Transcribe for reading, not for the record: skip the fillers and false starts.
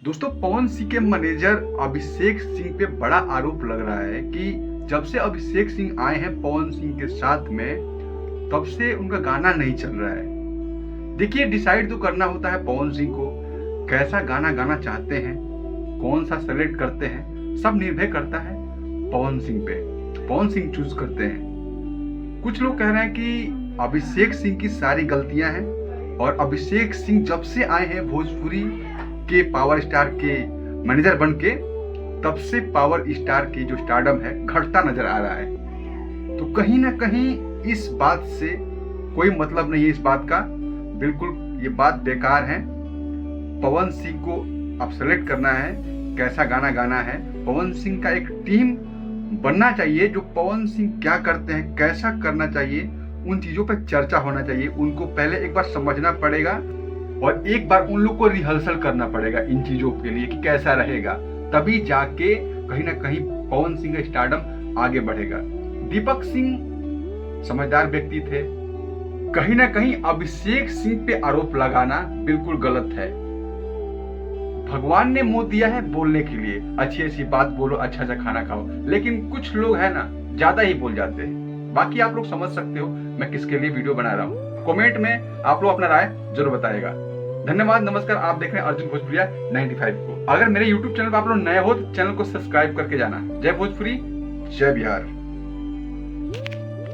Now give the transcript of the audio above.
दोस्तों, पवन सिंह के मैनेजर अभिषेक सिंह पे बड़ा आरोप लग रहा है कि जब से अभिषेक सिंह आए हैं पवन सिंह के साथ में, तब से उनका गाना नहीं चल रहा है। देखिए, डिसाइड तो करना होता है पवन सिंह को, कैसा गाना गाना चाहते हैं, कौन सा सेलेक्ट करते हैं, सब निर्भर करता है पवन सिंह पे। पवन सिंह चूज करते हैं। कुछ लोग कह रहे हैं कि अभिषेक सिंह की सारी गलतियां हैं और अभिषेक सिंह जब से आए हैं भोजपुरी के पावर स्टार के मैनेजर बन के, तब से पावर स्टार की जो स्टारडम है घटता नजर आ रहा है। तो कहीं ना कहीं इस बात से कोई मतलब नहीं है, इस बात का बिल्कुल ये बात बेकार है। पवन सिंह को अब सेलेक्ट करना है, कैसा गाना गाना है। पवन सिंह का एक टीम बनना चाहिए, जो पवन सिंह क्या करते हैं, कैसा करना चाहिए, उन चीजों पर चर्चा होना चाहिए। उनको पहले एक बार समझना पड़ेगा और एक बार उन लोग को रिहर्सल करना पड़ेगा इन चीजों के लिए कि कैसा रहेगा, तभी जाके कहीं ना कहीं पवन सिंह का स्टारडम आगे बढ़ेगा। दीपक सिंह समझदार व्यक्ति थे, कहीं ना कहीं अभिषेक सिंह पे आरोप लगाना बिल्कुल गलत है। भगवान ने मुंह दिया है बोलने के लिए, अच्छी अच्छी बात बोलो, अच्छा अच्छा खाना खाओ, लेकिन कुछ लोग है ना ज्यादा ही बोल जाते हैं। बाकी आप लोग समझ सकते हो मैं किसके लिए वीडियो बना रहा हूँ। कमेंट में आप लोग अपना राय जरूर बताएगा। धन्यवाद, नमस्कार। आप देख रहे हैं अर्जुन भोजपुरिया 95 को। अगर मेरे YouTube चैनल पर आप लोग नए हो तो चैनल को सब्सक्राइब करके जाना। जय भोजपुरी, जय बिहार।